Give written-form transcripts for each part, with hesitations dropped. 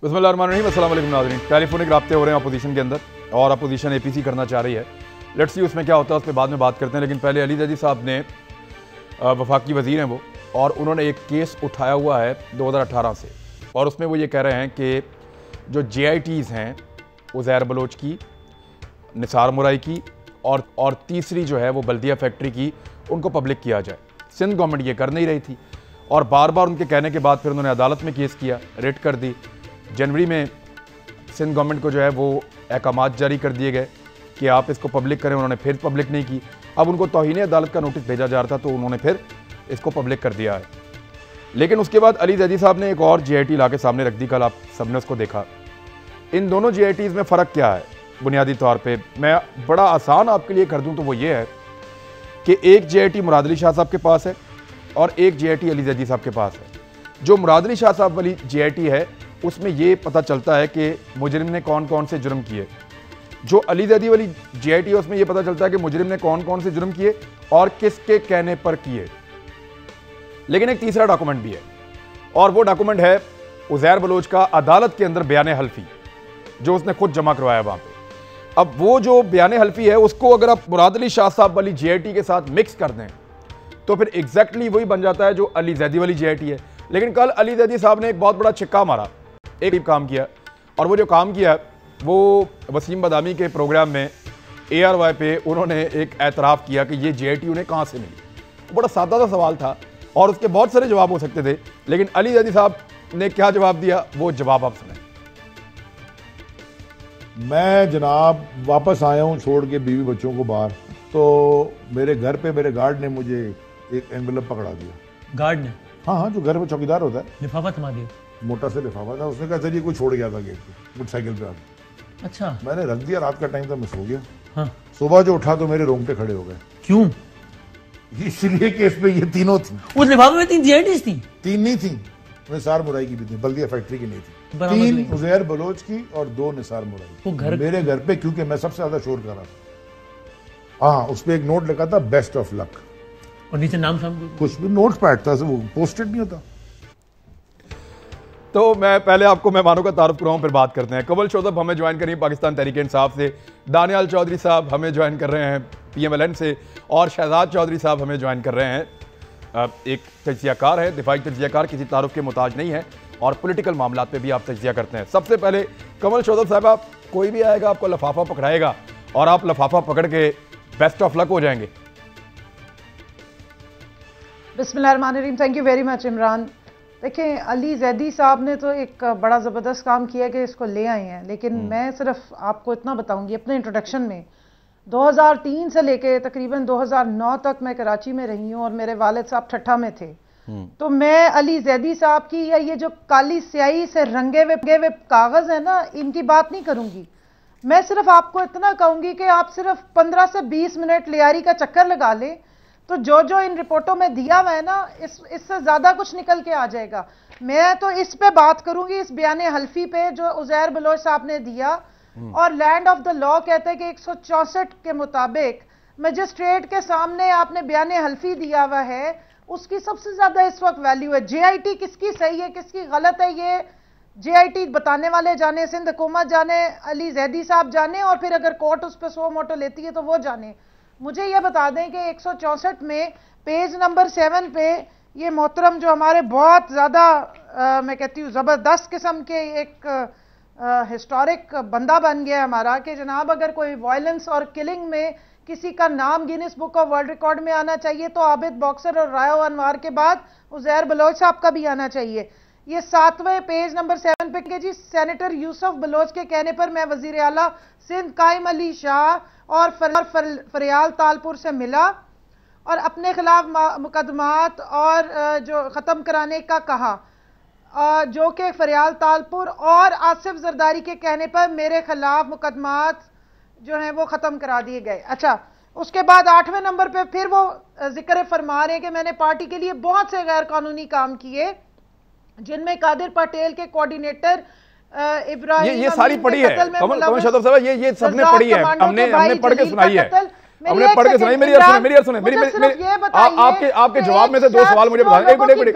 बिस्मिल्लाहिर्रहमानिर्रहीम, अस्सलाम वालेकुम नाज़रीन। टेलीफोनिक राब्ते हो रहे हैं अपोजिशन के अंदर और अपोजिशन APC करना चाह रही है। लेट्स सी उसमें क्या होता है, उस पर बाद में बात करते हैं। लेकिन पहले अली ज़ैदी साहब ने वफाकी वज़ीर हैं वो, और उन्होंने एक केस उठाया हुआ है 2018 से, और उसमें वो ये कह रहे हैं कि जो JITs हैं उज़ैर बलोच की, निसार मुराई की और तीसरी जो है वो बल्दिया फैक्ट्री की, उनको पब्लिक किया जाए। सिंध गवर्नमेंट ये कर नहीं रही थी और बार बार उनके कहने के बाद फिर उन्होंने अदालत में केस किया, रिट कर दी। जनवरी में सिंध गवर्नमेंट को जो है वो अहकामात जारी कर दिए गए कि आप इसको पब्लिक करें, उन्होंने फिर पब्लिक नहीं की। अब उनको तौहीन अदालत का नोटिस भेजा जा रहा था तो उन्होंने फिर इसको पब्लिक कर दिया है। लेकिन उसके बाद अली ज़ैदी साहब ने एक और JIT ला के सामने रख दी, कल आप सबने उसको देखा। इन दोनों JITs में फ़र्क क्या है? बुनियादी तौर पे मैं बड़ा आसान आपके लिए कर दूं तो वो ये है कि एक JIT मुराद अली शाह साहब के पास है और एक JIT अली ज़ैदी साहब के पास है। जो मुराद अली शाह साहब वाली JIT है उसमें ये पता चलता है कि मुजरिम ने कौन कौन से जुर्म किए। जो अली ज़ैदी वाली JIT है उसमें यह पता चलता है कि मुजरिम ने कौन कौन से जुर्म किए और किसके कहने पर किए। लेकिन एक तीसरा डॉक्यूमेंट भी है, और वो डॉक्यूमेंट है उज़ैर बलोच का अदालत के अंदर बयान हल्फी, जो उसने खुद जमा करवाया वहां पे। अब वो जो बयान हल्फी है उसको अगर आप मुराद अली शाह साहब वाली JIT के साथ मिक्स कर दें तो फिर एग्जैक्टली वही बन जाता है जो अली ज़ैदी वाली JIT है। लेकिन कल अली ज़ैदी साहब ने एक बहुत बड़ा छिक्का मारा, एक काम किया, और वो जो काम किया वो वसीम बदामी के प्रोग्राम में ARY पे उन्होंने एक एतराफ़ किया कि ये JIT उन्हें कहाँ से मिली। बड़ा सादा सा सवाल था और उसके बहुत सारे जवाब हो सकते थे, लेकिन अली ज़ैदी साहब ने क्या जवाब दिया वो जवाब आप सुने। मैं जनाब वापस आया हूँ छोड़ के बीवी बच्चों को बाहर, तो मेरे घर पे मेरे गार्ड ने मुझे एक एनवेलप पकड़ा दिया। गार्ड ने? हाँ, जो घर में चौकीदार होता है। लिफाफा थमा दिया? मोटा से लिफाफा था। उसने कहा सर ये कोई छोड़ गया था गेट पे मोटरसाइकिल पे। आप अच्छा। मैंने रख दिया, रात का टाइम था, मैं सो गया। हाँ। सुबह जो उठा तो मेरे रोंगटे खड़े हो गए। क्यों? इसलिए कि इस पे ये तीनों थी। उस लिफाफे में 3 JITs थी? 3 नहीं थी, निसार मुराई की भी थी, बल्दिया फैक्ट्री की नहीं थी। 3 उज़ैर बलोच की और 2 निसार मुराई। मेरे घर पे, क्योंकि मैं सबसे ज्यादा शोर कर रहा था। हाँ, उस पर एक नोट लिखा था बेस्ट ऑफ लक, और नीचे नाम शाम कुछ भी नोट पैड था, वो पोस्टेड नहीं होता। तो मैं पहले आपको मेहमानों का तारुफ कराऊं, फिर बात करते हैं। कमल शोजब हमें ज्वाइन करेंगे पाकिस्तान तहरीक इंसाफ से, दानियाल चौधरी साहब हमें ज्वाइन कर रहे हैं PMLN से, और शहजाद चौधरी साहब हमें ज्वाइन कर रहे हैं। एक तजियाकार है, दिफाई तजियाकार, किसी तारुफ के मुताज नहीं है और पॉलिटिकल मामलात पे भी आप तजिया करते हैं। सबसे पहले कमल शोजब साहब, आप कोई भी आएगा आपको लफाफा पकड़ाएगा और आप लफाफा पकड़ के बेस्ट ऑफ लक हो जाएंगे। बिस्मिल्लाहिर्रहमानिर्रहीम। Thank you very much Imran. देखिए, अली ज़ैदी साहब ने तो एक बड़ा ज़बरदस्त काम किया कि इसको ले आए हैं, लेकिन मैं सिर्फ आपको इतना बताऊंगी अपने इंट्रोडक्शन में, 2003 से लेके तकरीबन 2009 तक मैं कराची में रही हूँ और मेरे वालिद साहब ठट्ठा में थे। तो मैं अली ज़ैदी साहब की या ये जो काली स्याही से रंगे हुए कागज है ना, इनकी बात नहीं करूंगी। मैं सिर्फ आपको इतना कहूंगी कि आप सिर्फ 15 से 20 मिनट लियारी का चक्कर लगा लें तो जो इन रिपोर्टों में दिया हुआ है ना, इससे ज्यादा कुछ निकल के आ जाएगा। मैं तो इस पे बात करूंगी, इस बयान हल्फी पे जो उज़ैर बलोच साहब ने दिया, और लैंड ऑफ द लॉ कहते हैं कि 164 के मुताबिक मजिस्ट्रेट के सामने आपने बयान हल्फी दिया हुआ है, उसकी सबसे ज्यादा इस वक्त वैल्यू है। JIT किसकी सही है किसकी गलत है ये JIT बताने वाले जाने, सिंध हुकूमत जाने, अली ज़ैदी साहब जाने, और फिर अगर कोर्ट उस पर 100 मोटो लेती है तो वो जाने। मुझे यह बता दें कि 164 में पेज नंबर 7 पे ये मोहतरम जो हमारे बहुत ज़्यादा मैं कहती हूँ ज़बरदस्त किस्म के एक हिस्टोरिक बंदा बन गया हमारा, कि जनाब अगर कोई वायलेंस और किलिंग में किसी का नाम Guinness book of world record में आना चाहिए तो आबिद बॉक्सर और रायो अनवार के बाद उज़ैर बलोच साहब का भी आना चाहिए। ये 7वें पेज नंबर 7 पे कि जी सेनेटर यूसुफ बलोच के कहने पर मैं वजीर आला सिंध कायम अली शाह और फरियाल तालपुर से मिला और अपने खिलाफ मुकदमात और जो ख़त्म कराने का कहा, जो कि फरियाल तालपुर और आसिफ जरदारी के कहने पर मेरे खिलाफ मुकदमात जो हैं वो ख़त्म करा दिए गए। अच्छा, उसके बाद 8वें नंबर पे फिर वो जिक्र फरमा रहे हैं कि मैंने पार्टी के लिए बहुत से गैर कानूनी काम किए, जिनमें कादिर पटेल के कोऑर्डिनेटर इब्राहिम, ये सारी पढ़ी है कमल शोजब साहब, ये सबने पढ़ी है, हमने पढ़ के सुनाई है। हमने पढ़ के सुनाई। मेरी अर्ज सुने आपके जवाब में से 2 सवाल मुझे बताएं। एक मिनट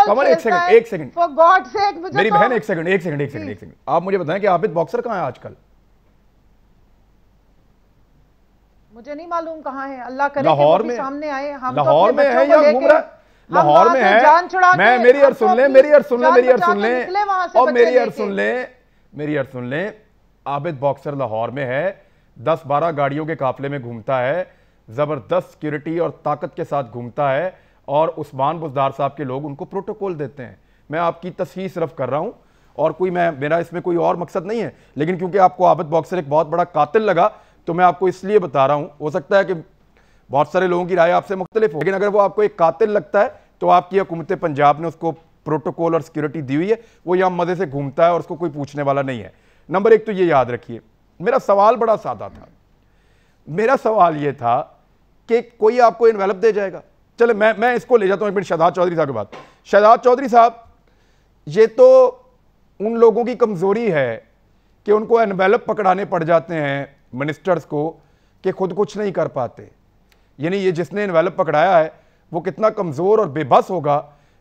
कमल, एक सेकंड फॉर गॉड सेक, मेरी बहन, एक सेकंड आप मुझे बताएं कि आबिद बॉक्सर कहां है आजकल? मुझे नहीं मालूम कहां है, अल्लाह करे लाहौर कि में सामने आए। हम लाहौर में है या घूम रहा है? लाहौर में है। मैं मेरी अर्ज सुन ले, मेरी अर्ज सुन ले, मेरी अर्ज सुन ले, और मेरी अर्ज सुन ले, मेरी अर्ज सुन ले। आबिद बॉक्सर लाहौर में है, 10-12 गाड़ियों के काफले में घूमता है, जबरदस्त सिक्योरिटी और ताकत के साथ घूमता है, और उस्मान बुज़दार साहब के लोग उनको प्रोटोकॉल देते हैं। मैं आपकी तस्वीर सिर्फ कर रहा हूं, और कोई मेरा इसमें कोई और मकसद नहीं है, लेकिन क्योंकि आपको आबिद बॉक्सर एक बहुत बड़ा कातिल लगा तो मैं आपको इसलिए बता रहा हूं। हो सकता है कि बहुत सारे लोगों की राय आपसे मुख्तलिफ हो, लेकिन अगर वो आपको एक कातिल लगता है तो आपकी हुकूमत पंजाब ने उसको प्रोटोकॉल और सिक्योरिटी दी हुई है, वो यहां मजे से घूमता है और उसको कोई पूछने वाला नहीं है। नंबर 1 तो ये याद रखिए। मेरा सवाल बड़ा सादा था, मेरा सवाल ये था कि कोई आपको एनवेलप दे जाएगा। चले मैं इसको ले जाता हूं एक मिनट शहजाद चौधरी साहब के बाद। शहजाद चौधरी साहब, ये तो उन लोगों की कमजोरी है कि उनको एनवेलप पकड़ाने पड़ जाते हैं मिनिस्टर्स को, कि खुद कुछ नहीं कर पाते। यानी ये जिसने एनवेलप पकड़ाया है वो कितना कमजोर और बेबस होगा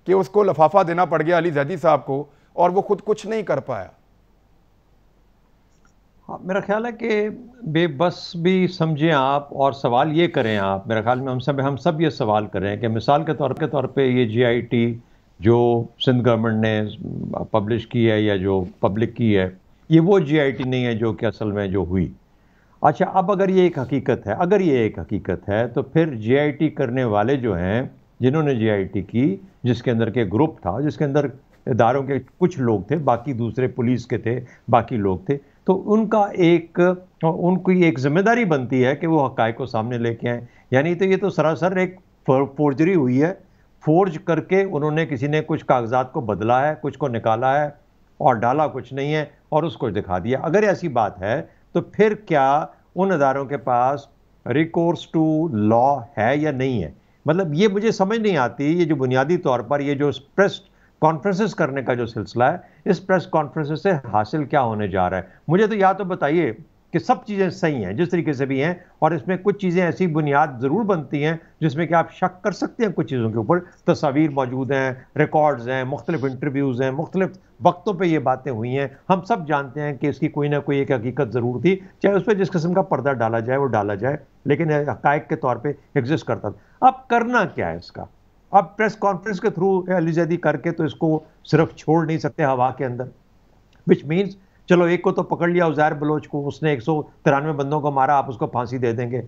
कि उसको लफाफा देना पड़ गया अली जैदी साहब को और वो खुद कुछ नहीं कर पाया। हाँ, मेरा ख्याल है कि बेबस भी समझें आप, और सवाल ये करें आप, मेरा ख्याल में हम सब ये सवाल करें कि मिसाल के तौर पे ये GIT जो सिंध गवर्नमेंट ने पब्लिश की है या जो पब्लिक की है, ये वो GIT नहीं है जो कि असल में जो हुई। अच्छा, अब अगर ये एक हकीकत है तो फिर GIT करने वाले जो हैं, जिन्होंने GIT की, जिसके अंदर के ग्रुप था, जिसके अंदर इदारों के कुछ लोग थे, बाकी दूसरे पुलिस के थे, बाकी लोग थे, तो उनकी एक जिम्मेदारी बनती है कि वो हक़ाइक़ को सामने लेके आएँ। यानी तो ये तो सरासर एक फोर्जरी हुई है। फोर्ज करके उन्होंने, किसी ने कुछ कागजात को बदला है, कुछ को निकाला है और डाला कुछ नहीं है और उसको दिखा दिया। अगर ऐसी बात है तो फिर क्या उन अदारों के पास रिकोर्स टू लॉ है या नहीं है? मतलब ये मुझे समझ नहीं आती। ये जो बुनियादी तौर पर ये जो प्रेस कॉन्फ्रेंसेस करने का जो सिलसिला है, इस प्रेस कॉन्फ्रेंसेस से हासिल क्या होने जा रहा है? मुझे तो या तो बताइए कि सब चीज़ें सही हैं जिस तरीके से भी हैं, और इसमें कुछ चीज़ें ऐसी बुनियाद ज़रूर बनती हैं जिसमें कि आप शक कर सकते हैं कुछ चीज़ों के ऊपर। तस्वीर मौजूद हैं, रिकॉर्ड्स हैं, मुख्तलिफ इंटरव्यूज़ हैं, मुख्तलिफ वक्तों पे ये बातें हुई हैं। हम सब जानते हैं कि इसकी कोई ना कोई एक हकीकत ज़रूर थी, चाहे उस पर जिस किस्म का पर्दा डाला जाए वो डाला जाए, लेकिन हक़ाइक़ के तौर पर एग्जिस्ट करता था। अब करना क्या है इसका? अब प्रेस कॉन्फ्रेंस के थ्रू अली जैदी करके तो इसको सिर्फ छोड़ नहीं सकते हवा के अंदर, विच मीन्स चलो एक को तो पकड़ लिया, उज़ैर बलोच को, उसने 193 बंदों को मारा, आप उसको फांसी दे देंगे।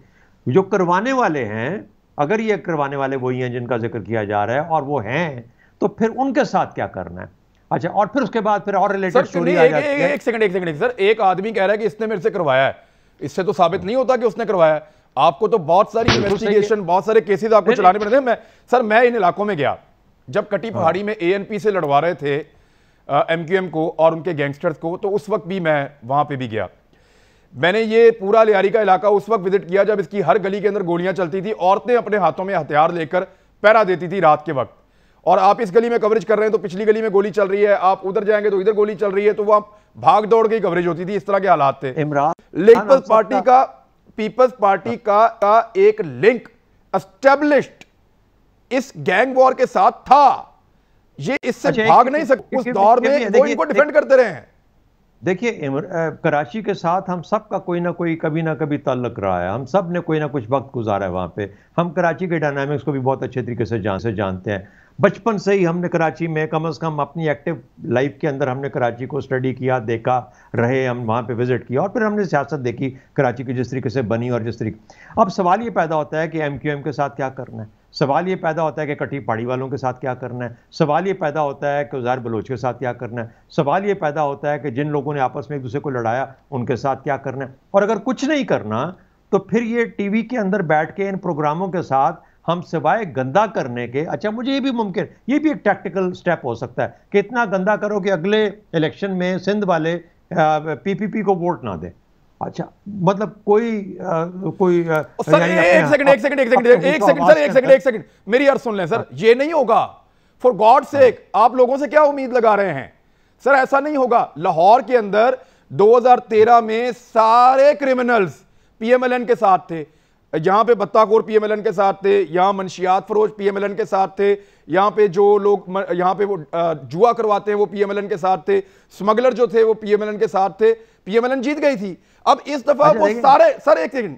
जो करवाने वाले हैं, अगर ये करवाने वाले वही हैं जिनका जिक्र किया जा रहा है और वो हैं, तो फिर उनके साथ क्या करना है? अच्छा, और फिर उसके बाद फिर और रिलेटेड स्टोरी आ जाती है। एक सेकंड सर, एक आदमी कह रहा है कि इसने मेरे से करवाया है, इससे तो साबित नहीं होता कि उसने करवाया है। आपको तो बहुत सारी इन्वेस्टिगेशन, बहुत सारे केसेस आपको चलाने पड़ते हैं। मैं इन इलाकों में गया जब कटी पहाड़ी में ANP से लड़वा रहे थे MQM को और उनके गैंगस्टर्स को, तो उस वक्त भी मैं वहां पे भी गया। मैंने ये पूरा लियारी का इलाका उस वक्त विजिट किया जब इसकी हर गली के अंदर गोलियां चलती थी, औरतें अपने हाथों में हथियार लेकर पहरा देती थी रात के वक्त। और आप इस गली में कवरेज कर रहे हैं तो पिछली गली में गोली चल रही है, आप उधर जाएंगे तो इधर गोली चल रही है, तो वहां भाग दौड़ की कवरेज होती थी। इस तरह के हालात थे। पीपल्स पार्टी का एक लिंक एस्टेब्लिश्ड इस गैंग वॉर के साथ था। ये इससे भाग नहीं सकते। उस दौर में वो इनको डिफेंड करते रहे हैं। देखिए, कराची के साथ हम सब का कोई ना कोई कभी ना कभी ताल्लुक रहा है। हम सब ने कोई ना कुछ वक्त गुजारा है वहाँ पे। हम कराची के डायनामिक्स को भी बहुत अच्छे तरीके से जानते हैं। बचपन से ही हमने कराची में, कम से कम अपनी एक्टिव लाइफ के अंदर हमने कराची को स्टडी किया, देखा, रहे, हम वहाँ पे विजिट किया और फिर हमने सियासत देखी कराची की जिस तरीके से बनी और जिस तरीके। अब सवाल ये पैदा होता है कि MQM के साथ क्या करना है। सवाल ये पैदा होता है कि कटी पहाड़ी वालों के साथ क्या करना है। सवाल ये पैदा होता है कि उज़ैर बलोच के साथ क्या करना है। सवाल ये पैदा होता है कि जिन लोगों ने आपस में एक दूसरे को लड़ाया उनके साथ क्या करना है। और अगर कुछ नहीं करना तो फिर ये टीवी के अंदर बैठ के इन प्रोग्रामों के साथ हम सिवाय गंदा करने के, अच्छा मुझे ये भी मुमकिन, ये भी एक टैक्टिकल स्टेप हो सकता है कि इतना गंदा करो कि अगले इलेक्शन में सिंध वाले PPP को वोट ना दें। अच्छा, मतलब एक सेकंड मेरी अर्ज सुन लें सर। ये नहीं होगा, फॉर गॉड सेक। आप लोगों से क्या उम्मीद लगा रहे हैं सर? ऐसा नहीं होगा। लाहौर के अंदर 2013 में सारे क्रिमिनल्स PMLN के साथ थे। यहाँ पे बत्ताखोर पीएमएलएन के साथ थे, यहाँ मंशियात फरोश पीएमएलएन के साथ थे, यहाँ पे जो लोग यहाँ पे वो जुआ करवाते हैं वो पीएमएलएन के साथ थे, स्मगलर जो थे वो पीएमएलएन के साथ थे। पीएमएलएन जीत गई थी। अब इस दफा वो सारे, सर एक सेकंड,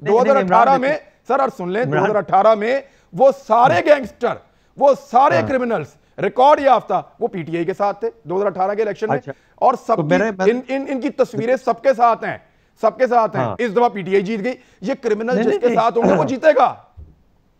2018 में, सर और सुन लें, 2018 में वो सारे गैंगस्टर, वो सारे क्रिमिनल्स रिकॉर्ड याफ्ता वो पीटीआई के साथ थे 2018 के इलेक्शन में। और सब इनकी तस्वीरें सबके साथ हैं, सबके साथ हैं। इस दफा पीटीआई जीत गई। ये क्रिमिनल जिसके साथ होंगे वो जीतेगा।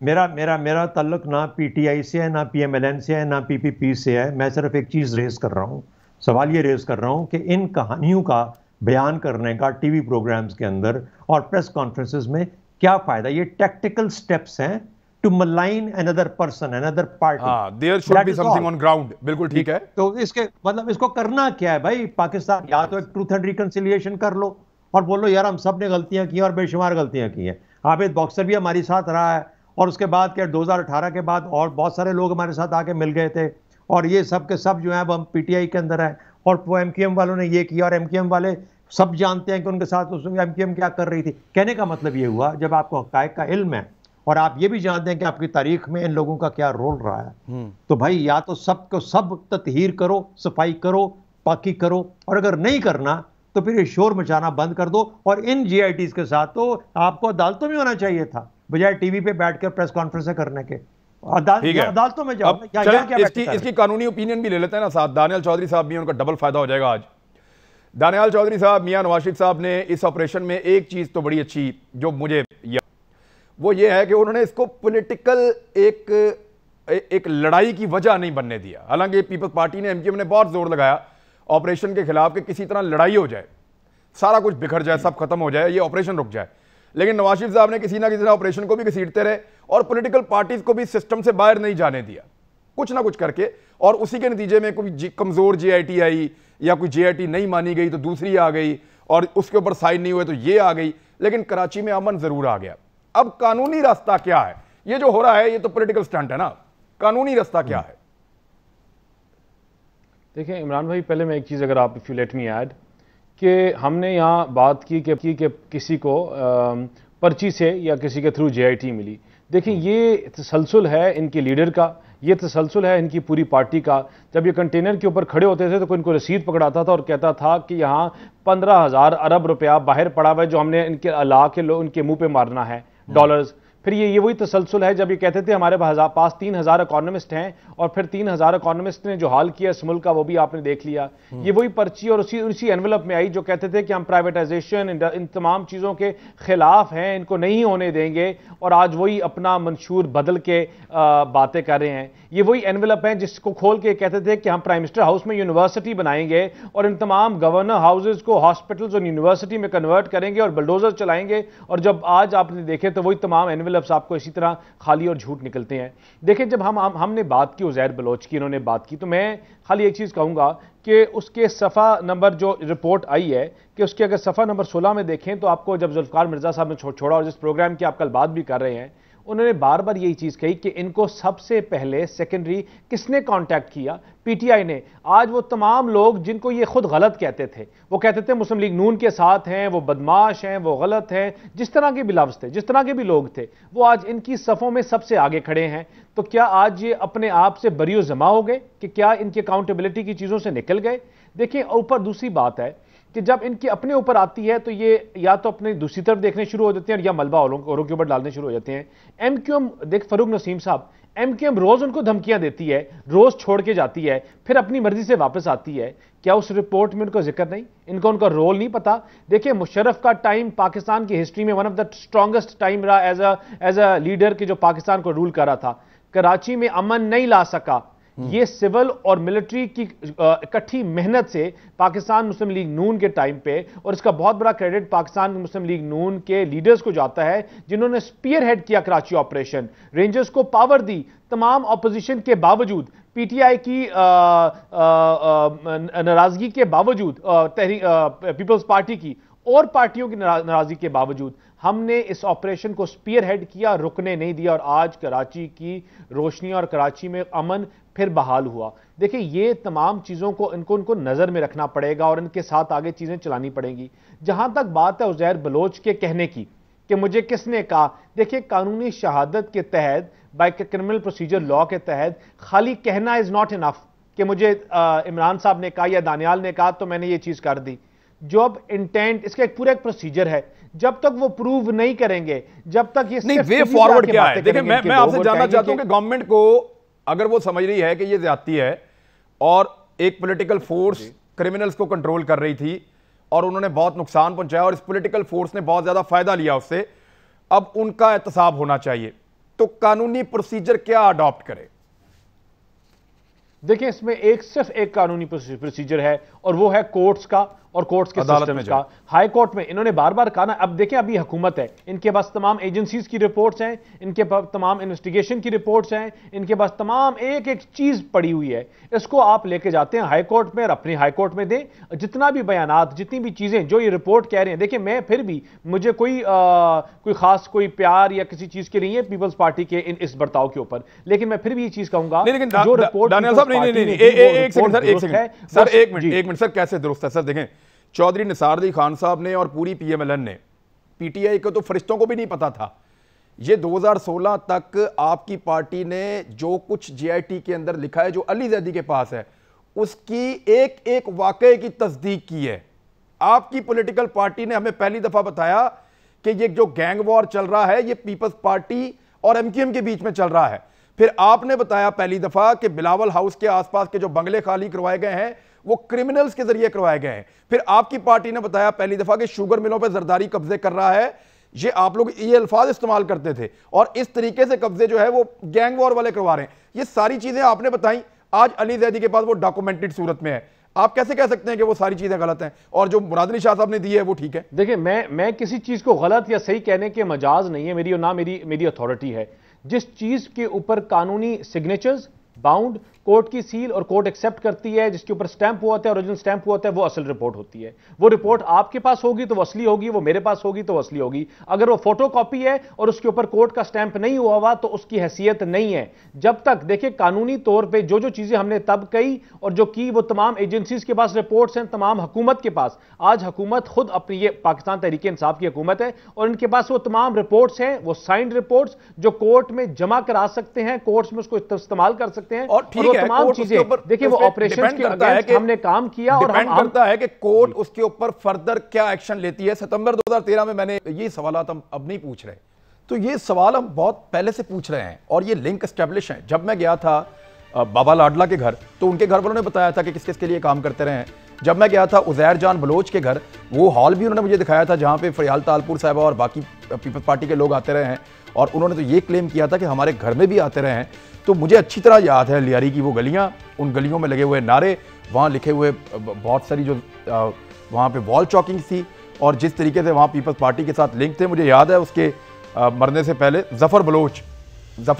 मेरा ताल्लुक ना पीटीआई से है, ना पीएमएलएन से है, ना पीपीपी से है। मैं सिर्फ एक चीज रेज कर रहा हूं, सवाल ये रेज कर रहा हूं कि इन कहानियों का बयान करने का टीवी प्रोग्राम्स के अंदर और प्रेस कॉन्फ्रेंसेस में क्या फायदा? ये टैक्टिकल स्टेप्स हैं to malign another person, another party. There should be something on ground. बिल्कुल ठीक है। तो इसके मतलब इसको करना क्या है भाई? पाकिस्तान या तो एक ट्रूथ एंड रिकंसिलिएशन कर लो और बोलो यार हम सब ने गलतियां की और बेशुमार गलतियां की हैं। आबिद बॉक्सर भी हमारे साथ रहा है और उसके बाद क्या 2018 के बाद और बहुत सारे लोग हमारे साथ आके मिल गए थे और ये सब के सब जो है अब हम पीटीआई के अंदर है और वो एमक्यूएम वालों ने ये किया और एमक्यूएम वाले सब जानते हैं कि उनके साथ उस एमक्यूएम क्या कर रही थी। कहने का मतलब ये हुआ जब आपको हक़ाइक़ का इल्म है और आप ये भी जानते हैं कि आपकी तारीख में इन लोगों का क्या रोल रहा है, तो भाई या तो सबको सब ततहीर करो, सफाई करो, पाकी करो, और अगर नहीं करना तो फिर ये शोर मचाना बंद कर दो। और इन जीआईटीज के साथ तो आपको अदालतों में होना चाहिए था बजाय टीवी पे बैठ कर प्रेस कॉन्फ्रेंस करने के। अदालतों में जाओ। इसकी कानूनी ओपिनियन भी ले लेते हैं ना साथ। दानियाल चौधरी साहब भी, उनका डबल फायदा हो जाएगा आज। दानियाल चौधरी साहब, मियां नवाज शरीफ साहब ने इस ऑपरेशन में एक चीज तो बड़ी अच्छी जो मुझे वो ये है कि उन्होंने इसको पॉलिटिकल एक लड़ाई की वजह नहीं बनने दिया। हालांकि पीपल्स पार्टी ने, एमक्यूएम ने बहुत जोर लगाया ऑपरेशन के खिलाफ कि किसी तरह लड़ाई हो जाए, सारा कुछ बिखर जाए, सब खत्म हो जाए, ये ऑपरेशन रुक जाए। लेकिन नवाज शरीफ साहब ने किसी ना किसी तरह ऑपरेशन को भी घसीटते रहे और पॉलिटिकल पार्टीज को भी सिस्टम से बाहर नहीं जाने दिया, कुछ ना कुछ करके। और उसी के नतीजे में कोई कमजोर जीआईटी आई या कोई जीआईटी नहीं मानी गई तो दूसरी आ गई और उसके ऊपर साइन नहीं हुए तो ये आ गई। लेकिन कराची में अमन जरूर आ गया। अब कानूनी रास्ता क्या है? ये जो हो रहा है ये तो पॉलिटिकल स्टंट है ना, कानूनी रास्ता क्या है? देखिए इमरान भाई, पहले मैं एक चीज़, अगर आप, if you let me add, कि हमने यहाँ बात की कि किसी को पर्ची से या किसी के थ्रू जेआईटी मिली। देखिए ये तसलसल है इनके लीडर का, ये तसलसल है इनकी पूरी पार्टी का। जब ये कंटेनर के ऊपर खड़े होते थे तो कोई इनको रसीद पकड़ाता था और कहता था कि यहाँ 15,000 अरब रुपया बाहर पड़ा हुआ है जो हमने इनके अला के लोग उनके मुंह पे मारना है, डॉलर्स। फिर ये वही तसलसल है जब ये कहते थे हमारे पास 3,000 इकोनॉमिस्ट हैं और फिर 3,000 इकोनॉमिस्ट ने जो हाल किया इस मुल्क का वो भी आपने देख लिया। ये वही पर्ची और उसी एनवेलप में आई जो कहते थे कि हम प्राइवेटाइजेशन, इन तमाम चीज़ों के खिलाफ हैं, इनको नहीं होने देंगे, और आज वही अपना मंशूर बदल के बातें कर रहे हैं। ये वही एनवेलप हैं जिसको खोल के कहते थे कि हम प्राइम मिनिस्टर हाउस में यूनिवर्सिटी बनाएंगे और इन तमाम गवर्नर हाउसेज को हॉस्पिटल्स और यूनिवर्सिटी में कन्वर्ट करेंगे और बुलडोजर चलाएंगे। और जब आज आपने देखे तो वही तमाम एनवेलप्स आपको इसी तरह खाली और झूठ निकलते हैं। देखिए जब हमने बात की उज़ैर बलोच की, इन्होंने बात की, तो मैं खाली एक चीज़ कहूँगा कि उसके सफ़ा नंबर जो रिपोर्ट आई है कि उसके अगर सफ़ा नंबर 16 में देखें तो आपको जब जुल्फ़िकार मिर्ज़ा साहब ने छोड़ा और जिस प्रोग्राम की आप कल बात भी कर रहे हैं, उन्होंने बार बार यही चीज कही कि इनको सबसे पहले सेकेंडरी किसने कांटेक्ट किया? पीटीआई ने। आज वो तमाम लोग जिनको ये खुद गलत कहते थे, वो कहते थे मुस्लिम लीग नून के साथ हैं, वो बदमाश हैं, वो गलत हैं, जिस तरह के भी लफ्ज थे, जिस तरह के भी लोग थे, वो आज इनकी सफ़ों में सबसे आगे खड़े हैं। तो क्या आज ये अपने आप से बरियो जमा हो गए कि क्या इनकी अकाउंटेबिलिटी की चीज़ों से निकल गए? देखिए ऊपर दूसरी बात है कि जब इनके अपने ऊपर आती है तो ये या तो अपने दूसरी तरफ देखने शुरू हो जाते हैं या मलबा औरों के ऊपर डालने शुरू हो जाते हैं। एमक्यूएम, देख फरूक नसीम साहब, एमक्यूएम रोज उनको धमकियां देती है, रोज छोड़ के जाती है, फिर अपनी मर्जी से वापस आती है। क्या उस रिपोर्ट में उनका जिक्र नहीं? इनको उनका रोल नहीं पता? देखिए मुशर्रफ का टाइम पाकिस्तान की हिस्ट्री में one of the strongest time रहा एज अ लीडर के जो पाकिस्तान को रूल कर रहा था। कराची में अमन नहीं ला सका, ये सिविल और मिलिट्री की इकट्ठी मेहनत से पाकिस्तान मुस्लिम लीग नून के टाइम पे, और इसका बहुत बड़ा क्रेडिट पाकिस्तान मुस्लिम लीग नून के लीडर्स को जाता है जिन्होंने स्पीयर हेड किया कराची ऑपरेशन, रेंजर्स को पावर दी तमाम ऑपोजिशन के बावजूद, पीटीआई की नाराजगी के बावजूद, पीपल्स पार्टी की और पार्टियों की नाराजगी के बावजूद हमने इस ऑपरेशन को स्पीयर हेड किया, रुकने नहीं दिया, और आज कराची की रोशनी और कराची में अमन फिर बहाल हुआ। देखिए ये तमाम चीज़ों को इनको नज़र में रखना पड़ेगा और इनके साथ आगे चीज़ें चलानी पड़ेंगी। जहां तक बात है उज़ैर बलोच के कहने की कि मुझे किसने कहा। देखिए, कानूनी शहादत के तहत, बाय क्रिमिनल प्रोसीजर लॉ के तहत, खाली कहना इज नॉट इनफ कि मुझे इमरान साहब ने कहा या दानियाल ने कहा तो मैंने ये चीज कर दी। जॉब इंटेंट, इसका एक पूरा एक प्रोसीजर है। जब तक वो प्रूव नहीं करेंगे, जब तक ये नहीं, वे फॉरवर्ड क्या है? देखिए, मैं आपसे जानना चाहता हूं कि गवर्नमेंट को अगर वो समझ रही है कि ये ज्यादती है और एक पॉलिटिकल फोर्स क्रिमिनल्स को कंट्रोल कर रही थी और उन्होंने बहुत नुकसान पहुंचाया और इस पॉलिटिकल फोर्स ने बहुत ज्यादा फायदा लिया उससे, अब उनका एहतसाब होना चाहिए, तो कानूनी प्रोसीजर क्या अडॉप्ट करे? देखिए, इसमें सिर्फ एक कानूनी प्रोसीजर है और वो है कोर्ट्स का और कोर्ट्स के सिस्टम्स का। हाई कोर्ट में इन्होंने बार बार कहा ना, अब देखें अभी हुकूमत है, इनके पास तमाम एजेंसीज की रिपोर्ट्स हैं, इनके पास तमाम इन्वेस्टिगेशन की रिपोर्ट्स हैं, इनके पास तमाम एक एक चीज पड़ी हुई है। इसको आप लेके जाते हैं हाई कोर्ट में और अपनी हाई कोर्ट में दें, जितना भी बयानात, जितनी भी चीजें जो ये रिपोर्ट कह रहे हैं। देखिए, मैं फिर भी, मुझे कोई खास कोई प्यार या किसी चीज के नहीं है पीपल्स पार्टी के इस बर्ताव के ऊपर, लेकिन मैं फिर भी ये चीज कहूंगा, जो रिपोर्ट एक मिनट सर, कैसे दुरुस्त है सर? देखें, चौधरी निसार अली खान साहब ने और पूरी पीएमएलएन ने, पीटीआई को तो फरिश्तों को भी नहीं पता था, ये 2016 तक आपकी पार्टी ने जो कुछ जेआईटी के अंदर लिखा है, जो अली जैदी के पास है, उसकी एक एक वाकये की तस्दीक की है। आपकी पॉलिटिकल पार्टी ने हमें पहली दफा बताया कि ये जो गैंग वॉर चल रहा है, ये पीपल्स पार्टी और एमक्यूएम के बीच में चल रहा है। फिर आपने बताया पहली दफा कि बिलावल हाउस के आसपास के जो बंगले खाली करवाए गए हैं वो क्रिमिनल्स के जरिए करवाए गए हैं। फिर आपकी पार्टी ने बताया पहली दफा कि शुगर मिलों पर जरदारी कब्जे कर रहा है। ये आप लोग ये अल्फाज इस्तेमाल करते थे और इस तरीके से कब्जे जो है वो गैंग वॉर वाले करवा रहे हैं। ये सारी चीजें आपने बताई, आज अली जैदी के पास वो डॉक्यूमेंटेड सूरत में है। आप कैसे कह सकते हैं कि वो सारी चीजें गलत हैं और जो मुराद अली शाह साहब ने दी है वो ठीक है? देखिए, मैं किसी चीज को गलत या सही कहने के मजाज नहीं है मेरी, और ना मेरी अथॉरिटी है। जिस चीज के ऊपर कानूनी सिग्नेचर्स, बाउंड, कोर्ट की सील और कोर्ट एक्सेप्ट करती है, जिसके ऊपर स्टैंप हुआ होता है, ओरिजिनल स्टैंप हुआ होता है, वो असल रिपोर्ट होती है। वो रिपोर्ट आपके पास होगी तो वो असली होगी, वो मेरे पास होगी तो वो असली होगी। अगर वो फोटोकॉपी है और उसके ऊपर कोर्ट का स्टैंप नहीं हुआ हुआ तो उसकी हैसियत नहीं है। जब तक, देखिए, कानूनी तौर पे जो चीजें हमने तब कही और जो की, वो तमाम एजेंसीज के पास रिपोर्ट्स हैं, तमाम हुकूमत के पास। आज हुकूमत खुद अपनी, ये पाकिस्तान तहरीक इंसाफ की हुकूमत है और इनके पास वो तमाम रिपोर्ट्स हैं, वो साइंड रिपोर्ट्स जो कोर्ट में जमा करा सकते हैं, कोर्ट्स में उसको इस्तेमाल कर सकते हैं। और ठीक है, तमाम चीजें, देखिए, वो ऑपरेशंस के अगेंस्ट हमने काम किया और डिपेंड करता है कि कोर्ट उसके ऊपर फर्दर क्या एक्शन लेती है। सितंबर 2013 में मैंने ये सवालात हम अब नहीं पूछ रहे, तो ये सवाल हम बहुत पहले से पूछ रहे हैं और ये लिंक एस्टेब्लिश है। जब मैं गया था बाबा लाडला के घर, तो उनके घर वालों ने बताया था कि किस किस के लिए काम करते रहे हैं। जब मैं गया था उजैर जान बलोच के घर, वो हॉल भी उन्होंने मुझे दिखाया था जहाँ पे फरियाल तालपुर साहबा और बाकी पीपल्स पार्टी के लोग आते रहे हैं और उन्होंने तो ये क्लेम किया था कि हमारे घर में भी आते रहे हैं। तो मुझे अच्छी तरह याद है लियारी की वो गलियां, उन गलियों में लगे हुए नारे, वहाँ लिखे हुए बहुत सारी जो वहाँ पे वॉल चॉकिंग थी और जिस तरीके से वहाँ पीपल्स पार्टी के साथ लिंक थे। मुझे याद है उसके मरने से पहले ज़फ़र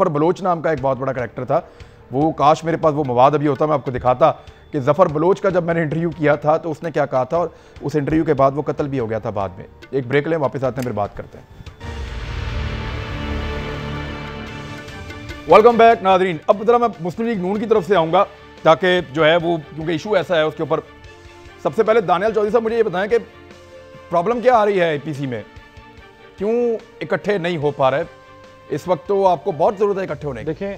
बलोच नाम का एक बहुत बड़ा करैक्टर था। वो, काश मेरे पास वो मवाद अभी होता, मैं आपको दिखाता कि ज़फ़र बलोच का जब मैंने इंटरव्यू किया था तो उसने क्या कहा था और उस इंटरव्यू के बाद वो कत्ल भी हो गया था बाद में। एक ब्रेक लें, वापस आते हैं, फिर बात करते हैं। वेलकम बैक नाज़रीन। अब जरा मैं मुस्लिम लीग नून की तरफ से आऊँगा ताकि जो है वो, क्योंकि इशू ऐसा है उसके ऊपर। सबसे पहले दानियाल चौधरी साहब मुझे ये बताएं कि प्रॉब्लम क्या आ रही है एपीसी में, क्यों इकट्ठे नहीं हो पा रहे इस वक्त? तो आपको बहुत ज़रूरत है इकट्ठे होने की। देखें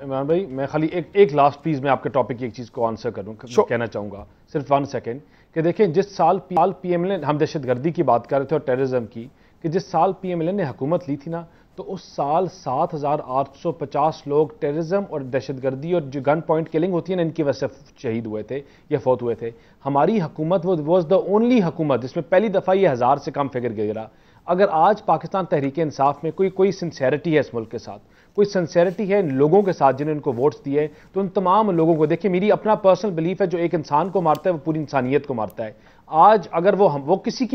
इमरान भाई, मैं खाली एक लास्ट प्लीज मैं आपके टॉपिक की एक चीज़ को आंसर करूँ, कहना चाहूँगा सिर्फ 1 सेकेंड, कि देखें, जिस साल पीएमएलएन, हम दहशतगर्दी की बात कर रहे थे और टेररिज्म की, कि जिस साल पीएमएलएन ने हुकूमत ली थी ना, तो उस साल 7,850 लोग टेररिज्म और दहशतगर्दी और जो गन पॉइंट किलिंग होती है ना, इनकी वजह से शहीद हुए थे या फौत हुए थे। हमारी हुकूमत वॉज द ओनली हुकूमत जिसमें पहली दफ़ा ये 1000 से कम फिगर गिरा। अगर आज पाकिस्तान तहरीक इंसाफ में कोई सिंसेरिटी है इस मुल्क के साथ, कोई सिंसेरिटी है इन लोगों के साथ जिन्होंने इनको वोट्स दिए, तो उन तमाम लोगों को, देखिए, मेरी अपना पर्सनल बिलीफ है, जो एक इंसान को मारता है वो पूरी इंसानियत को मारता है। आज अगर वो किसी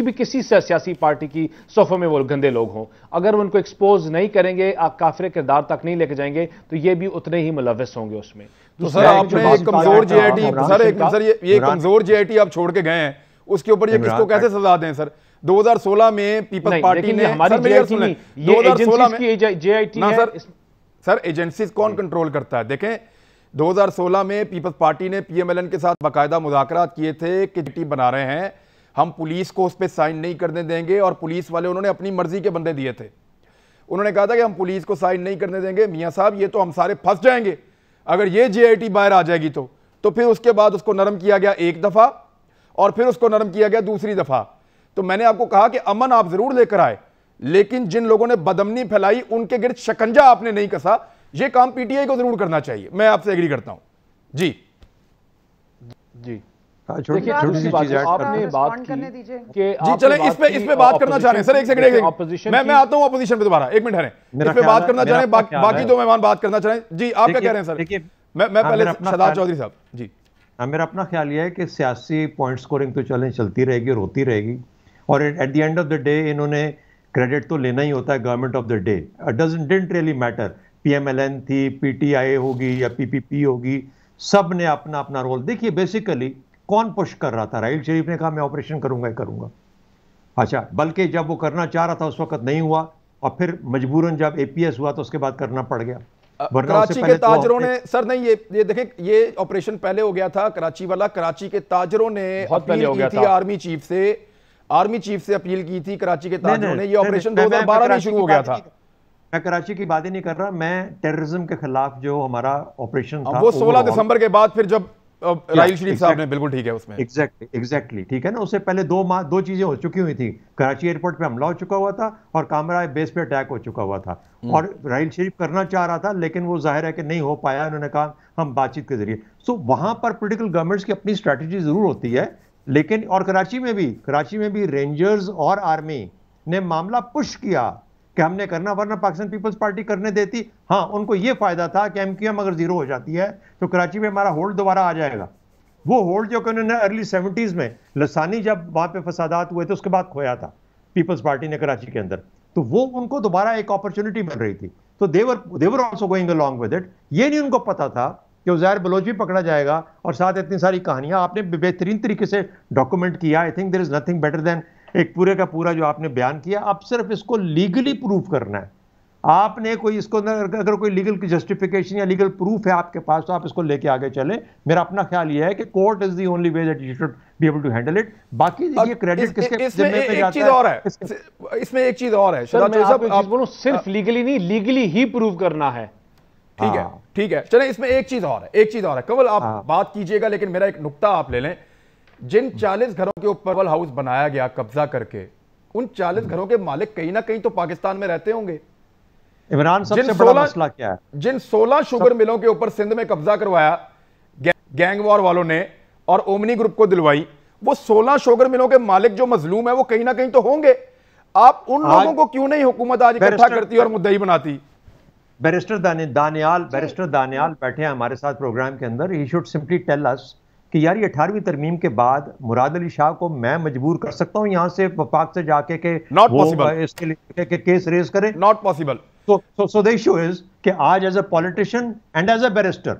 सियासी पार्टी की सफ़ों में वो गंदे लोग हों, अगर वो उनको एक्सपोज नहीं करेंगे, काफिर किरदार तक नहीं लेके जाएंगे, तो ये भी उतने ही मुलविस होंगे उसमें। तो सर, आपने एक कमजोर जेआईटी, सर ये कमजोर जेआईटी आप छोड़ के गए हैं, उसके ऊपर ये किसको कैसे सजा दें सर? 2016 में पीपल्स पार्टी ने, हमारी 2016 में जेआईटी है सर, एजेंसीज कौन कंट्रोल करता है? देखें, 2016 में पीपल्स पार्टी ने पीएमएलएन के साथ बाकायदा मुज़ाकरात किए थे कि टीम बना रहे हैं, हम पुलिस को उस पर साइन नहीं करने देंगे, और पुलिस वाले उन्होंने अपनी मर्जी के बंदे दिए थे। उन्होंने कहा था कि हम पुलिस को साइन नहीं करने देंगे, मियां साहब ये तो हम सारे फंस जाएंगे अगर ये JIT बाहर आ जाएगी तो फिर उसके बाद उसको नरम किया गया एक दफा, और फिर उसको नरम किया गया दूसरी दफा। तो मैंने आपको कहा कि अमन आप जरूर लेकर आए, लेकिन जिन लोगों ने बदअमनी फैलाई उनके गिर्द शिकंजा आपने नहीं कसा। ये काम PTI को जरूर करना चाहिए, मैं आपसे एग्री करता हूं। जी जी छोटी सी बात चीज आपने बात की कि जी चले इस पे बात करना चाह रहे हैं सर। एक सेकंड, मैं आता हूं अपोजिशन पे दोबारा, एक मिनट है, इस पे बात करना चाह रहे हैं, बाकी दो मेहमान बात करना चाह रहे हैं। जी आप क्या कह रहे हैं सर? मैं पहले शहजाद चौधरी साहब जी। मेरा अपना ख्याल यह है कि सियासी पॉइंट स्कोरिंग तो चलती रहेगी और होती रहेगी, और at the end of the day इन्होंने क्रेडिट तो लेना ही होता है government of the day. Didn't really matter PMLN थी, PTI होगी या PPP होगी, सब ने अपना अपना रोल। देखिए बेसिकली कौन पुश कर रहा था? राहील शरीफ ने कहा मैं ऑपरेशन करूंगा ही करूंगा। अच्छा, बल्कि जब वो करना चाह रहा था उस वक्त नहीं हुआ, और फिर मजबूरन जब APS हुआ तो उसके बाद करना पड़ गया। कराची के ताजरों ने सर नहीं, ये देखें, ये ऑपरेशन पहले हो गया था कराची वाला। कराची के ताजरों ने अपील की थी आर्मी चीफ से अपील की थी कराची के ताजरों ने। ये ऑपरेशन 2012 में शुरू हो गया था। मैं कराची की बात ही नहीं कर रहा, मैं टेररिज्म के खिलाफ जो हमारा ऑपरेशन था वो 16 दिसंबर के बाद फिर जब राहील शरीफ साहब ने, बिल्कुल ठीक है उसमें, एग्जैक्टली ठीक है ना। उससे पहले 2 चीजें हो चुकी हुई थी। कराची एयरपोर्ट पे हमला हो चुका हुआ था और कामरा बेस पे अटैक हो चुका हुआ था, और राहील शरीफ करना चाह रहा था लेकिन वो जाहिर है कि नहीं हो पाया। उन्होंने कहा हम बातचीत के जरिए। सो वहां पर पॉलिटिकल गवर्नमेंट्स की अपनी स्ट्रैटेजी जरूर होती है, लेकिन और कराची में भी रेंजर्स और आर्मी ने मामला पुश किया कि हमने करना, वरना पाकिस्तान पीपल्स पार्टी करने देती। हाँ, उनको यह फायदा था कि MQM अगर जीरो हो जाती है तो कराची में हमारा होल्ड दोबारा आ जाएगा। वो होल्ड जो कि उन्होंने अर्ली 70s में लसानी जब वहां पे फसादात हुए थे उसके बाद खोया था पीपल्स पार्टी ने कराची के अंदर, तो वो उनको दोबारा एक अपॉर्चुनिटी मिल रही थी। तो they were also going along with it. ये नहीं उनको पता था कि उज़ैर बलोच भी पकड़ा जाएगा, और साथ इतनी सारी कहानियां आपने बेहतरीन तरीके से डॉक्यूमेंट किया। I think there is nothing better than एक पूरे का पूरा जो आपने बयान किया। आप सिर्फ इसको लीगली प्रूव करना है। आपने कोई इसको अगर कोई लीगल की जस्टिफिकेशन या लीगल प्रूफ है आपके पास तो आप इसको लेके आगे चले। मेरा अपना ख्याल यह है कि court is the only way that you should be able to handle it. बाकी देखिए क्रेडिट किसके जिम्मे पे जाता है। इसमें एक चीज और है सर, मैं आपको बोलूं, सिर्फ लीगली नहीं, लीगली ही प्रूव करना है। ठीक है चले, इसमें एक चीज और है। कमल आप बात कीजिएगा, लेकिन मेरा एक नुक्ता आप ले लें। जिन 40 घरों के ऊपर हाउस बनाया गया कब्जा करके, उन 40 घरों के मालिक कहीं ना कहीं तो पाकिस्तान में रहते होंगे। इमरान, सबसे बड़ा मसला क्या है? जिन 16 शुगर मिलों के ऊपर सिंध में कब्जा करवाया गैंग वॉर वालों ने और ओमनी ग्रुप को दिलवाई, वो 16 शुगर मिलों के मालिक जो मजलूम है वो कहीं ना कहीं तो होंगे। आप उन लोगों को क्यों नहीं हुकूमत आज इकट्ठा करती और मुद्दई बनाती? बैरिस्टर दानियाल बैठे हैं हमारे साथ प्रोग्राम के अंदर। He should simply tell us कि यार ये 18वीं तरमीम के बाद मुराद अली शाह को मैं मजबूर कर सकता हूं यहां से पाक से जाके के नॉट पॉसिबल इसके लिए के केस रेज करें? Not possible. So the issue is कि आज as a politician and as a barrister,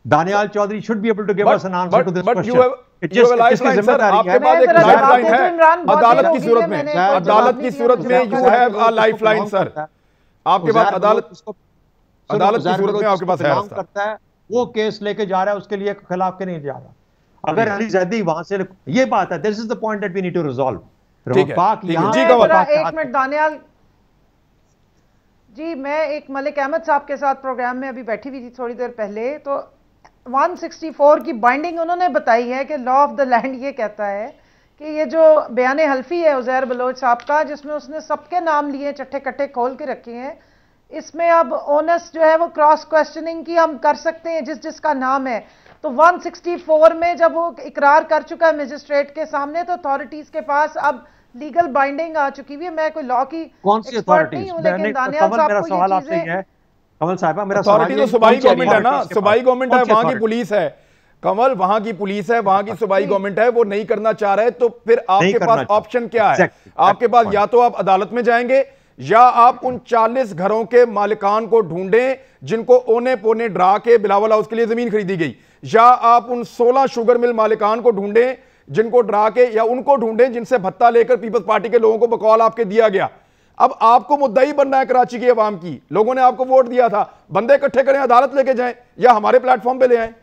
Danial Chaudhary should be able to give us an answer to this question. आपके पास एक लाइफलाइन है अदालत की सूरत में। अदालत की सूरत में you have a lifeline sir. आपके पास अदालत की सूरत में आपके पास है। वो केस लेके जा रहा है, उसके लिए खिलाफ के नहीं जा रहा। अगर अली जैदी वहां से, ये बात है, this is the point that we need to resolve. एक मिनट दानियाल जी, मैं एक मलिक अहमद साहब के साथ प्रोग्राम में अभी बैठी हुई थी थोड़ी देर पहले, तो 164 की बाइंडिंग उन्होंने बताई है कि लॉ ऑफ द लैंड ये कहता है कि ये जो बयान हल्फी है उज़ैर बलोच साहब का, जिसमें उसने सबके नाम लिए चट्टे कट्टे खोल के रखे हैं, इसमें अब ओनस जो है वो क्रॉस क्वेश्चनिंग की हम कर सकते हैं जिसका नाम है। तो 164 में जब वो इकरार कर चुका है मजिस्ट्रेट के सामने, तो अथॉरिटीज के पास अब लीगल बाइंडिंग आ चुकी हुई है। मैं कोई लॉ की कौन सी अथॉरिटीज? लेकिन दानियाल साहब को ये चीजें, कमल साहिबा, मेरा अथॉरिटी तो सूबाई गवर्नमेंट है ना, सूबाई गवर्नमेंट है, वहां की पुलिस है। कमल, वहां की पुलिस है, वहां की सूबाई गवर्नमेंट है, वो नहीं करना चाह रहे, तो फिर आपके पास ऑप्शन क्या है? आपके पास या तो आप अदालत में जाएंगे, या आप उन 40 घरों के मालिकान को ढूंढें जिनको ओने पोने डरा के बिलावल हाउस के लिए जमीन खरीदी गई, या आप उन 16 शुगर मिल मालिकान को ढूंढें जिनको डरा के, या उनको ढूंढें जिनसे भत्ता लेकर पीपल्स पार्टी के लोगों को बकौल आपके दिया गया। अब आपको मुद्दई बनना है कराची की आवाम की। लोगों ने आपको वोट दिया था, बंदे इकट्ठे करें, अदालत लेके जाएं, या हमारे प्लेटफॉर्म पे ले आएं।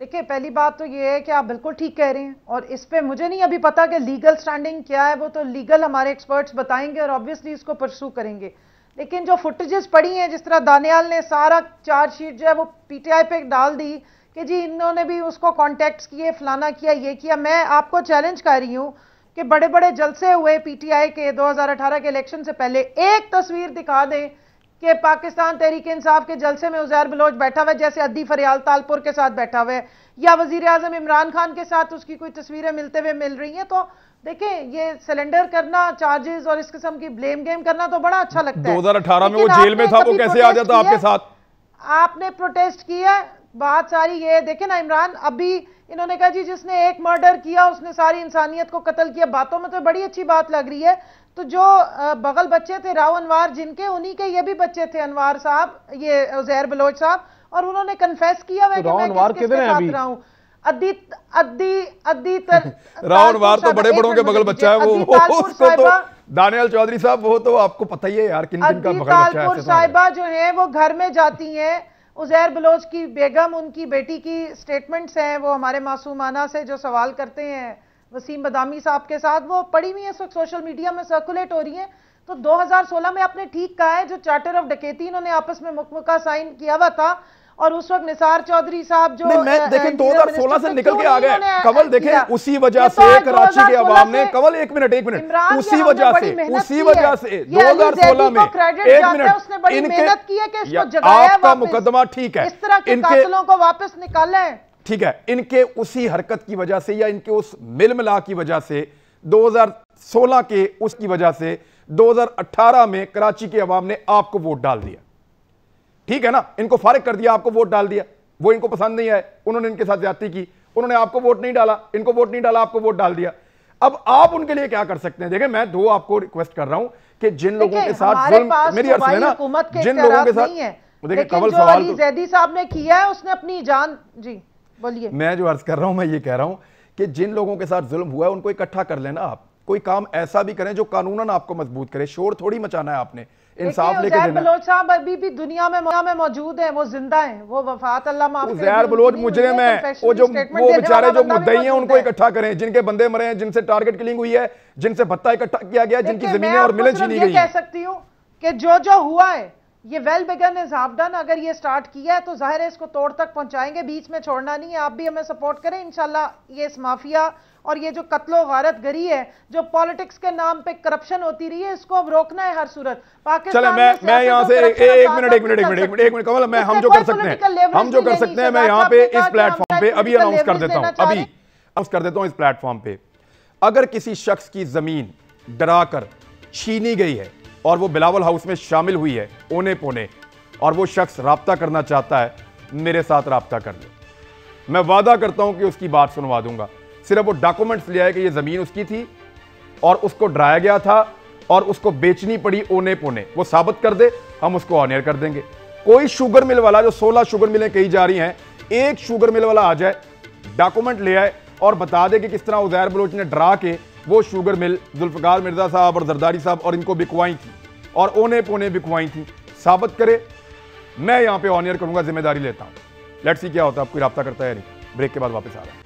देखिए, पहली बात तो ये है कि आप बिल्कुल ठीक कह रहे हैं, और इस पे मुझे नहीं अभी पता कि लीगल स्टैंडिंग क्या है, वो तो लीगल हमारे एक्सपर्ट्स बताएंगे और ऑब्वियसली इसको परसू करेंगे। लेकिन जो फुटेजेस पड़ी हैं, जिस तरह दानियाल ने सारा चार्जशीट जो है वो पीटीआई पे डाल दी कि जी इन्होंने भी उसको कॉन्टेक्ट किए, फलाना किया, ये किया। मैं आपको चैलेंज कर रही हूँ कि बड़े बड़े जलसे हुए पीटीआई के 2018 के इलेक्शन से पहले, एक तस्वीर दिखा दें कि पाकिस्तान तहरीक इंसाफ के जलसे में उज़ैर बलोच बैठा हुआ है, जैसे अद्दी फरियाल तालपुर के साथ बैठा हुआ है, या वजीर आजम इमरान खान के साथ उसकी कोई तस्वीरें मिलते हुए मिल रही हैं। तो देखें, ये सिलेंडर करना, चार्जेस और इस किस्म की ब्लेम गेम करना तो बड़ा अच्छा लगता है। 2018 में वो जेल में था, वो कैसे आ जाता आपके साथ? आपने प्रोटेस्ट किया, बात सारी ये देखें ना इमरान, अभी इन्होंने कहा जी जिसने एक मर्डर किया उसने सारी इंसानियत को कत्ल किया। बातों में तो बड़ी अच्छी बात लग रही है, तो जो बगल बच्चे थे राव अनवार जिनके, उन्हीं के ये भी बच्चे थे, अनवार साहब, ये उज़ैर बलोच साहब, और उन्होंने कन्फेस किया हुआ कि मैं किसके साथ रहा हूं। राव अनवार तो बड़े बड़ों के बगल बच्चा है, वो उसको तो दानियाल चौधरी साहब, वो तो आपको पता ही है यार किन किन का बगल बच्चा है। साहिबा जो है वो घर में जाती हैं, उज़ैर बलोच की बेगम, उनकी बेटी की स्टेटमेंट्स हैं, वो हमारे मासूमाना से जो सवाल करते हैं वसीम बदामी साहब के साथ, वो पड़ी हुई है, इस वक्त सोशल मीडिया में सर्कुलेट हो रही है। तो 2016 में आपने ठीक कहा है, जो चार्टर ऑफ डकैती इन्होंने आपस में मुकमका साइन किया हुआ था, और उस वक्त निसार चौधरी साहब जो देखें 2016 से निकल के आ गए कवल, देखें उसी वजह से कराची के अवाम ने, कवल एक मिनट उसी वजह से 2016 में, एक मिनट, इनके आपका मुकदमा ठीक है, इस तरह के कातिलों को वापस निकाला है, ठीक है, इनके उसी हरकत की वजह से या इनके उस मिल मिला की वजह से 2016 के उसकी वजह से 2018 में कराची के अवाम ने आपको वोट डाल दिया, ठीक है ना, इनको फारिग कर दिया, आपको वोट डाल दिया, वो इनको पसंद नहीं आए, उन्होंने इनके साथ ज्यादती की, उन्होंने आपको वोट नहीं डाला, इनको वोट नहीं डाला, आपको वोट डाल दिया। अब आप उनके लिए क्या कर सकते हैं? देखिए, मैं दो आपको रिक्वेस्ट कर रहा हूं कि जिन लोगों के साथ जुल्म, मेरी अर्ज है ना, जिन लोगों के साथ, देखिए कवल सवाल जैदी साहब ने किया है, उसने अपनी जान, जी बोलिए। मैं जो अर्ज कर रहा हूं, मैं ये कह रहा हूं कि जिन लोगों के साथ जुल्म हुआ है उनको इकट्ठा कर लेना, आप कोई काम ऐसा भी करें जो कानूनन आपको मजबूत करे, शोर थोड़ी मचाना है आपने, इंसाफ लेके देना। बलोच साहब अभी भी दुनिया में मौजूद है, वो जिंदा हैं, वो वफात अल्लाह माफ करे। उज़ैर बलोच मुजरिम है, वो बेचारे जो मुद्दई हैं उनको इकट्ठा करें, जिनके बंदे मरे हैं, जिनसे टारगेट किलिंग हुई है, जिनसे भत्ता इकट्ठा किया गया, जिनकी जमीनें और मिलें छीनी गई। कह सकती हूँ कि जो हुआ है ये well begun is half done, अगर ये स्टार्ट किया है तो जाहिर है इसको तोड़ तक पहुंचाएंगे, बीच में छोड़ना नहीं है। आप भी हमें सपोर्ट करें, इंशाल्लाह ये इस माफिया और ये जो कत्लो गारत गरी है, जो पॉलिटिक्स के नाम पे करप्शन होती रही है, इसको अब रोकना है हर सूरत। पाकिस्तान मैं यहाँ से एक मिनट कमल, मैं हम जो कर सकते हैं मैं यहाँ पे इस प्लेटफॉर्म पे अभी अनाउंस कर देता हूँ, इस प्लेटफॉर्म पे अगर किसी शख्स की जमीन डराकर छीनी गई है और वो बिलावल हाउस में शामिल हुई है ओने पोने, और वो शख्स राब्ता करना चाहता है, मेरे साथ राब्ता कर ले, मैं वादा करता हूं कि उसकी बात सुनवा दूंगा। सिर्फ वो डॉक्यूमेंट्स ले आए कि ये जमीन उसकी थी और उसको डराया गया था और उसको बेचनी पड़ी ओने पोने, वो साबित कर दे, हम उसको ऑनर कर देंगे। कोई शुगर मिल वाला, जो 16 शुगर मिलें कही जा रही हैं, एक शुगर मिल वाला आ जाए, डॉक्यूमेंट ले आए और बता दे कि किस तरह उज़ैर बलोच ने डरा के वो शुगर मिल जुल्फ़िकार मिर्जा साहब और जरदारी साहब और इनको बिकवाई थी और ओने पोने बिकवाई थी, साबित करे, मैं यहां पे ऑनर करूंगा, जिम्मेदारी लेता हूं। लेट्स सी क्या होता है, आपको राब्ता करता है या नहीं। ब्रेक के बाद वापस आ रहा है।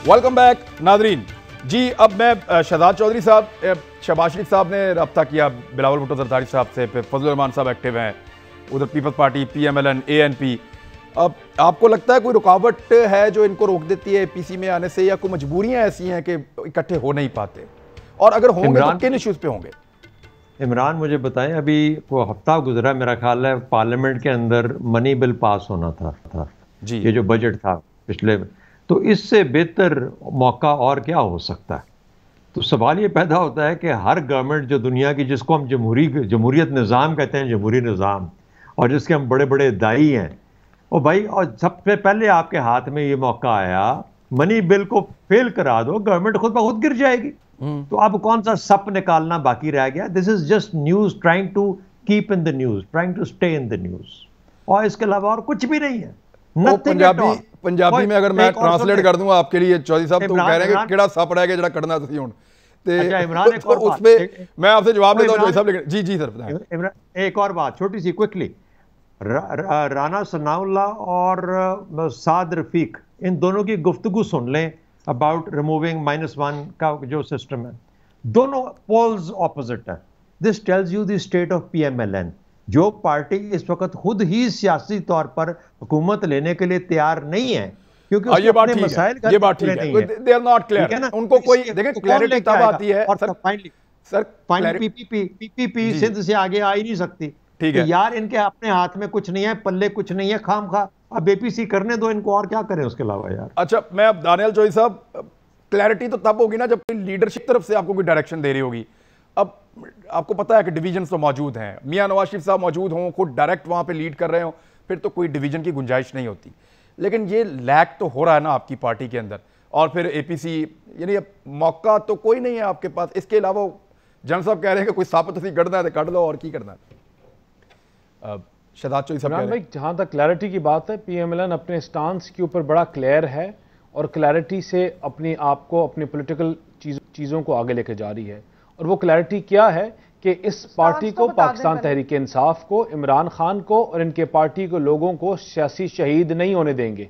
वेलकम बैक नादरीन जी। अब मैं शहजाद चौधरी साहब, शहबाज शरीफ साहब ने राब्ता किया बिलावल भुट्टो जरदारी साहब से, फजल रहमान साहब एक्टिव हैं, उधर पीपल्स पार्टी, PMLN, ANP। अब आपको लगता है कोई रुकावट है जो इनको रोक देती है APC में आने से, या कोई मजबूरियां ऐसी हैं कि इकट्ठे हो नहीं पाते, और अगर होंगे तो किन इश्यूज पे होंगे? इमरान मुझे बताएं, अभी वो हफ्ता गुजरा मेरा ख्याल है, पार्लियामेंट के अंदर मनी बिल पास होना था जी, ये जो बजट था पिछले, तो इससे बेहतर मौका और क्या हो सकता है? तो सवाल ये पैदा होता है कि हर गवर्नमेंट जो दुनिया की, जिसको हम जमहूरियत निज़ाम कहते हैं, जमहूरी निज़ाम, और जिसके हम बड़े बड़े दाई हैं, ओ भाई, और सबसे पहले आपके हाथ में ये मौका आया, मनी बिल को फेल करा दो, गवर्नमेंट खुद ब खुद गिर जाएगी। तो अब कौन सा सप निकालना बाकी रह गया? This is just news, trying to keep in the news, trying to stay in the news, और इसके अलावा और कुछ भी नहीं है। पंजाबी में अगर मैं ट्रांसलेट कर दूंगा आपके लिए चौधरी साहब, तो कह रहे हैं कि केड़ा सप रह गया जेड़ा कढ़ना तुसी हुण, ते उसमें मैं आपसे जवाब लेता हूं चौधरी साहब, लेकिन जी सर बताएं। एक और बात छोटी सी क्विकली, राना सनाउल्लाह और साद रफीक, इन दोनों की गुफ्तगू सुन लें अबाउट रिमूविंग -1 का जो सिस्टम है, दोनों पोल्स ऑपोजिट है। This tells you the state of PMLN, जो पार्टी इस वक्त खुद ही सियासी तौर पर हुकूमत लेने के लिए तैयार नहीं है, क्योंकि ये बात ठीक है, ये बात ठीक है, दे आर नॉट क्लियर, उनको कोई देखिए क्लैरिटी तब आती है। और फाइनली पीपीपी सिंध से आगे आ ही नहीं सकती, ठीक है यार, इनके अपने हाथ में कुछ नहीं है, पल्ले कुछ नहीं है, खामखा अब APC करने दो इनको, और क्या करें उसके अलावा यार। अच्छा, मैं अब दानियाल चौधरी साहब, क्लैरिटी तो तब होगी ना जब कोई लीडरशिप तरफ से आपको कोई डायरेक्शन दे रही होगी। अब आपको पता है कि डिवीजन तो मौजूद हैं, मियां नवाज शरीफ साहब मौजूद हों, खुद डायरेक्ट वहां पे लीड कर रहे हो, फिर तो कोई डिवीजन की गुंजाइश नहीं होती। लेकिन ये लैक तो हो रहा है ना आपकी पार्टी के अंदर, और फिर APC, यानी अब मौका तो कोई नहीं है आपके पास। इसके अलावा जनरल साहब कह रहे हैं कि कोई साबित असी कढ़ना है तो कढ़ लो, और की करना है। शहजाद चौधरी साहब, भाई जहां तक क्लैरिटी की बात है, PMLN अपने स्टांस के ऊपर बड़ा क्लियर है और क्लैरिटी से अपने आप को, अपनी पॉलिटिकल चीज़ों को आगे लेके जा रही है। और वो क्लैरिटी क्या है कि इस पार्टी को, पाकिस्तान तहरीक इंसाफ को, इमरान खान को और इनके पार्टी को, लोगों को सियासी शहीद नहीं होने देंगे।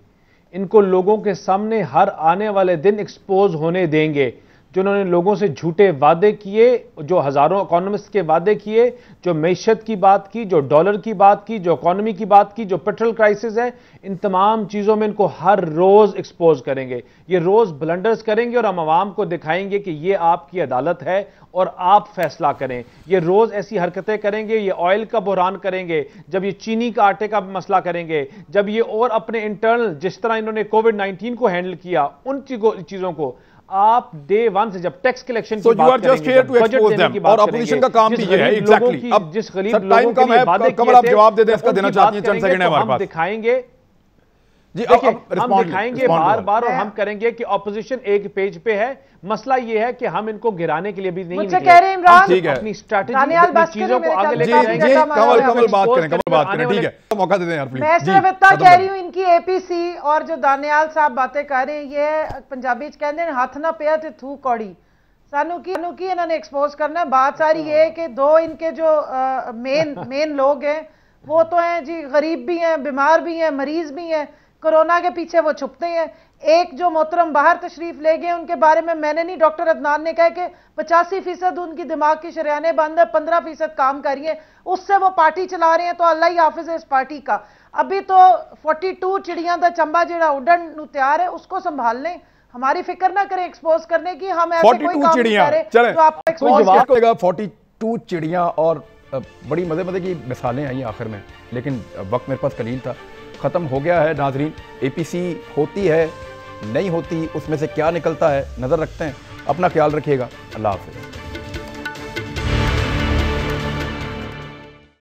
इनको लोगों के सामने हर आने वाले दिन एक्सपोज होने देंगे। जो उन्होंने लोगों से झूठे वादे किए, जो हजारों इकोनॉमिस्ट के वादे किए, जो मैशत की बात की, जो डॉलर की बात की, जो इकोनॉमी की बात की, जो पेट्रोल क्राइसिस है, इन तमाम चीजों में इनको हर रोज एक्सपोज करेंगे। ये रोज ब्लंडर्स करेंगे और हम आवाम को दिखाएंगे कि ये आपकी अदालत है और आप फैसला करें। ये रोज ऐसी हरकतें करेंगे, ये ऑयल का बहरान करेंगे, जब ये चीनी का आटे का मसला करेंगे, जब ये और अपने इंटरनल, जिस तरह इन्होंने कोविड-19 को हैंडल किया, उन चीजों को आप डे 1 से जब टैक्स कलेक्शन की बात करेंगे, बजट देने की बात करेंगे, ऑपोजिशन का काम भी ये है एग्जैक्टली। अब जिस गरीब लोगों के लिए वादे कमल आप जवाब दे दें, इसका देना चाहती हैं, चंद सेकंड है हमारे पास। दिखाएंगे जी, हम दिखाएंगे बार बार, और हम करेंगे कि ऑपोजिशन एक पेज पे है। मसला ये है कि हम इनको गिराने के लिए भी नहीं मुझसे कह रहे हैं इमरान, ठीक है, अपनी स्ट्रैटेजी, चीजों को आगे लेकर जाएंगे। कमल बात करें, ठीक है, मौका दे दें यार प्लीज। मैं सिर्फ इतना कह रही हूँ, इनकी APC और जो दानियाल साहब बातें कर रहे हैं, ये पंजाबी च कहते हैं हाथ ना पिया ते थू कौड़ी, सानू की इन्होंने एक्सपोज करना है। बात सारी ये है कि दो इनके जो मेन लोग हैं वो तो हैं जी, गरीब भी हैं, बीमार भी हैं, मरीज भी हैं, कोरोना के पीछे वो छुपते हैं। एक जो मोहतरम बाहर तशरीफ ले गए, उनके बारे में मैंने नहीं, डॉक्टर अदनान ने कहा कि 85% उनकी दिमाग की शरियाने बंद है, 15% काम कर रही है, उससे वो पार्टी चला रहे हैं। तो अल्लाह ही हाफिज है इस पार्टी का। अभी तो 42 चिड़ियां का चंबा जो उड़न तैयार है, उसको संभाल लें, हमारी फिक्र ना करें एक्सपोज करने की। हम ऐसे कोई काम नहीं करें जो आप एक्सपोज 42 चिड़ियां और बड़ी मजे की मिसालें आई आखिर में, लेकिन वक्त मेरे पास कलील था, खत्म हो गया है। नाजरीन, APC होती है नहीं होती, उसमें से क्या निकलता है, नजर रखते हैं। अपना ख्याल रखिएगा, अल्लाह हाफिज़।